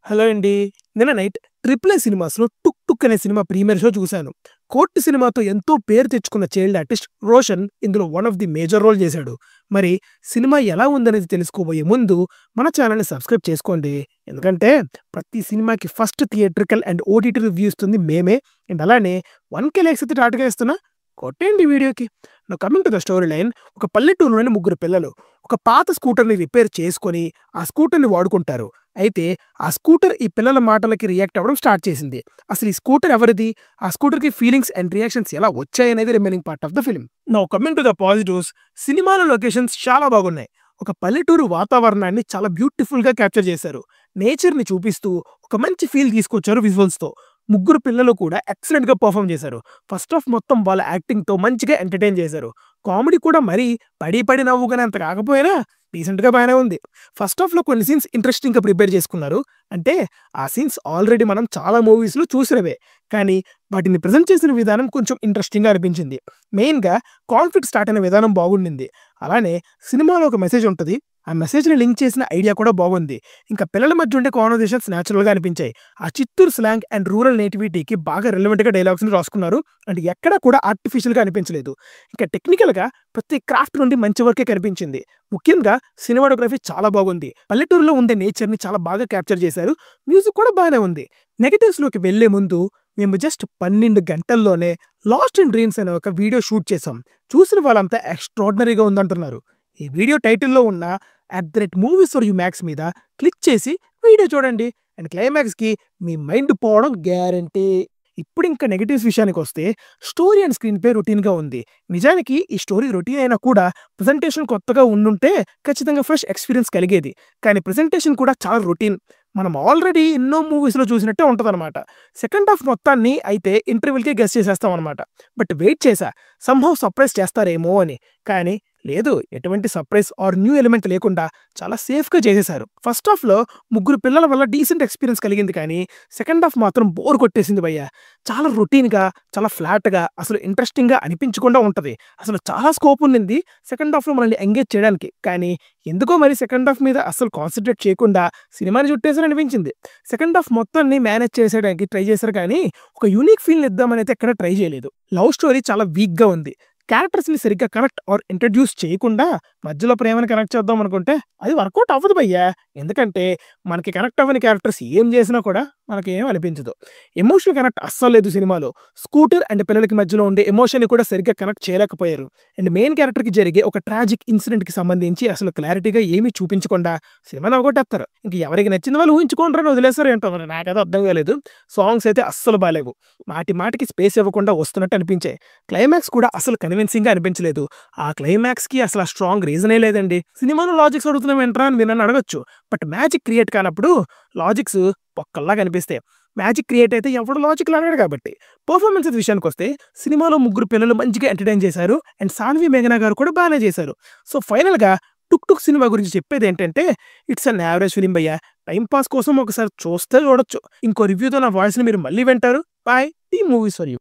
Hello అండి. నిన్న night 'triple A' సినిమాస్‌లో 'టుక్ టుక్' అనే సినిమా ప్రీమియర్ షో చూశాను. 'కోర్ట్' సినిమాతో ఎంతో పేరు తెచ్చుకున్న చైల్డ్ ఆర్టిస్ట్ రోషన్ ఇందులో one of the major role చేశాడు. మరి సినిమా ఎలా ఉందనేది తెలుసుకోబోయే ముందు మన ఛానెల్‌ని సబ్స్క్రైబ్ చేసుకోండి. ఎందుకంటే ప్రతి సినిమాకి first theatrical and OTT review ఇస్తుంది మేమే. అండ్ అలానే 1,000 లైక్స్ అయితే టార్గెట్ ఇస్తున్నా. కొట్టేయండి వీడియోకి. Now coming to the story line. ఒక పల్లెటూరులోని ముగ్గురు పిల్లలు ఒక పాత స్కూటర్‌ని రిపేర్ చేసుకొని ఆ స్కూటర్‌ని వాడుకుంటారు. అయితే ఆ స్కూటర్ ఈ పిల్లల మాటలకి రియాక్ట్ అవ్వడం స్టార్ట్ చేసింది. అసలు ఈ స్కూటర్ ఎవరిది? ఆ స్కూటర్‌కి ఫీలింగ్స్ అండ్ రియాక్షన్స్ ఎలా వచ్చాయనేది remaining part of the film. Now coming to the positives. సినిమాలో లొకేషన్స్ చాలా బాగున్నాయి. ఒక పల్లెటూరు వాతావరణాన్ని చాలా బ్యూటిఫుల్‌గా క్యాప్చర్ చేశారు. నేచర్‌ని చూపిస్తూ ఒక మంచి ఫీల్ తీసుకొచ్చారు విజువల్స్‌తో. ముగ్గురు పిల్లలు కూడా ఎక్సలెంట్‌గా పెర్ఫార్మ్ చేశారు. ఫస్ట్ హాఫ్ మొత్తం వాళ్ళ యాక్టింగ్‌తో మంచిగా ఎంటర్‌టైన్ చేశారు. కామెడీ కూడా మరీ పడి పడి నవ్వుకునేంత కాకపోయినా డీసెంట్‌గా బానే ఉంది. ఫస్ట్ హాఫ్‌లో కొన్ని సీన్స్ ఇంట్రెస్టింగ్‌గా ప్రిపేర్ చేసుకున్నారు. అంటే ఆ సీన్స్ ఆల్రెడీ మనం చాలా మూవీస్‌లో చూసినవే. కానీ వాటిని ప్రెజెంట్ చేసిన విధానం కొంచెం ఇంట్రెస్టింగ్‌గా అనిపించింది. మెయిన్‌గా కాన్ఫ్లిక్ట్ స్టార్ట్ అయిన విధానం బాగుండింది. అలానే సినిమాలో ఒక మెసేజ్ ఉంటది. ఆ మెసేజ్‌ని లింక్ చేసిన ఐడియా కూడా బాగుంది. ఇంకా పిల్లల మధ్య ఉండే కాన్వర్జేషన్స్ నేచురల్‌గా అనిపించాయి. ఆ చిత్తూరు స్లాంగ్ అండ్ రూరల్ నేటివిటీకి బాగా రిలవెంట్‌గా డైలాగ్స్‌ని రాసుకున్నారు. అండ్ ఎక్కడా కూడా ఆర్టిఫిషియల్‌గా అనిపించలేదు. ఇంకా టెక్నికల్‌గా ప్రతి క్రాఫ్ట్ నుండి మంచి వర్కే కనిపించింది. ముఖ్యంగా సినిమాటోగ్రఫీ చాలా బాగుంది. పల్లెటూరులో ఉండే నేచర్‌ని చాలా బాగా క్యాప్చర్ చేశారు. మ్యూజిక్ కూడా బానే ఉంది. నెగెటివ్స్‌లోకి వెళ్లే ముందు మేము జస్ట్ 12 గంటల్లోనే 'లాస్ట్ ఇన్ డ్రీమ్స్' అనే ఒక వీడియో షూట్ చేసాం. చూసిన వాళ్ళంతా ఎక్స్‌ట్రార్డినరీగా ఉందంటున్నారు. ఈ వీడియో టైటిల్‌లో ఉన్న @మూవీస్ ఫర్ యూ మ్యాక్స్ మీద క్లిక్ చేసి వీడియో చూడండి. అండ్ క్లైమాక్స్‌కి మీ మైండ్ పోవడం గ్యారంటీ. ఇప్పుడింక నెగెటివ్స్ విషయానికొస్తే స్టోరీ అండ్ స్క్రీన్ ప్లే రొటీన్‌గా ఉంది. నిజానికి ఈ స్టోరీ రొటీన్ అయినా కూడా ప్రెజెంటేషన్ కొత్తగా ఉండుంటే ఖచ్చితంగా ఫ్రెష్ ఎక్స్‌పీరియన్స్ కలిగేది. కానీ ప్రెజెంటేషన్ కూడా చాలా రొటీన్. మనం ఆల్రెడీ ఎన్నో మూవీస్‌లో చూసినట్టే ఉంటదనమాట. సెకండ్ హాఫ్ మొత్తాన్ని అయితే ఇంటర్వెల్‌కే గెస్ చేసేస్తామనమాట. బట్ వెయిట్ చేశా సమ్‌హౌ సర్ప్రైజ్ చేస్తారేమో అని. కానీ లేదు, ఎటువంటి సర్ప్రైజ్ ఆర్ న్యూ ఎలిమెంట్ లేకుండా చాలా సేఫ్‌గా చేసేశారు. ఫస్ట్ హాఫ్‌లో ముగ్గురు పిల్లల వల్ల డీసెంట్ ఎక్స్‌పీరియన్స్ కలిగింది కానీ సెకండ్ హాఫ్ మాత్రం బోర్ కొట్టేసింది భయ్యా. చాలా రొటీన్‌గా, చాలా ఫ్లాట్‌గా, అసలు ఇంట్రెస్టింగ్‌గా అనిపించకుండా ఉంటది. అసలు చాలా స్కోప్ ఉండింది సెకండ్ హాఫ్‌లో మనల్ని ఎంగేజ్ చేయడానికి. కానీ ఎందుకో మరి సెకండ్ హాఫ్ మీద అస్సలు కాన్సంట్రేట్ చేయకుండా సినిమాని చుట్టేసారనిపించింది. సెకండ్ హాఫ్ మొత్తాన్ని మేనేజ్ చేసేయడానికి ట్రై చేశారు కానీ ఒక యూనిక్ ఫీల్‌ని ఇద్దామనైతే ఎక్కడ ట్రై చేయలేదు. లవ్ స్టోరీ చాలా వీక్‌గా ఉంది. క్యారెక్టర్స్‌ని సరిగ్గా కనెక్ట్ ఆర్ ఇంట్రొడ్యూస్ చేయకుండా మధ్యలో ప్రేమని కనెక్ట్ చేద్దాం అనుకుంటే అది వర్కౌట్ అవ్వదు భయ్యా. ఎందుకంటే మనకి కనెక్ట్ అవ్వని క్యారెక్టర్స్ ఏం చేసినా కూడా మనకేం అనిపించదు. ఎమోషనల్ కనెక్ట్ అస్సలు లేదు సినిమాలో. స్కూటర్ అండ్ పిల్లలకి మధ్యలో ఉండే ఎమోషన్‌ని కూడా సరిగ్గా కనెక్ట్ చేయలేకపోయారు. అండ్ మెయిన్ క్యారెక్టర్‌కి జరిగే ఒక ట్రాజిక్ ఇన్సిడెంట్‌కి సంబంధించి అసలు క్లారిటీగా ఏమీ చూపించకుండా సినిమాని అవగొట్టేస్తారు. ఇంక ఎవరికి నచ్చింది వాళ్ళు ఊహించుకోండ్రా అని వదిలేసారో ఏంటో మరి నాకైతే అర్థం కాలేదు. సాంగ్స్ అయితే అస్సలు బాలేవు. మాటి మాటికి స్పేస్ ఇవ్వకుండా వస్తున్నట్టు అనిపించాయి. క్లైమాక్స్ కూడా అసలు కన్విన్సింగ్‌గా అనిపించలేదు. ఆ క్లైమాక్స్‌కి అసల స్ట్రాంగ్ రీజనే లేదండి. సినిమాలో లాజిక్స్ అడుగుతున్నావేంట్రా అని మీరు నన్ను అడగొచ్చు. బట్ మ్యాజిక్ క్రియేట్ కానప్పుడు లాజిక్స్ పొక్కల్లా కనిపిస్తాయి. మ్యాజిక్ క్రియేట్ అయితే ఎవడు లాజిక్‌లు అడగడు కాబట్టి. పెర్ఫార్మన్సెస్ విషయానికొస్తే సినిమాలో ముగ్గురు పిల్లలు మంచిగా ఎంటర్‌టైన్ చేశారు. అండ్ సాన్వి మేఘన గారు కూడా బానే చేశారు. సో ఫైనల్‌గా 'టుక్ టుక్' సినిమా గురించి చెప్పేదేంటంటే ఇట్స్ అన్ యావరేజ్ ఫిల్మ్ భయ్యా. టైమ్ పాస్ కోసం ఒకసారి చూస్తే చూడొచ్చు. ఇంకో రివ్యూతో నా వాయిస్‌ని మీరు మళ్ళీ వింటారు. By. The movies for you.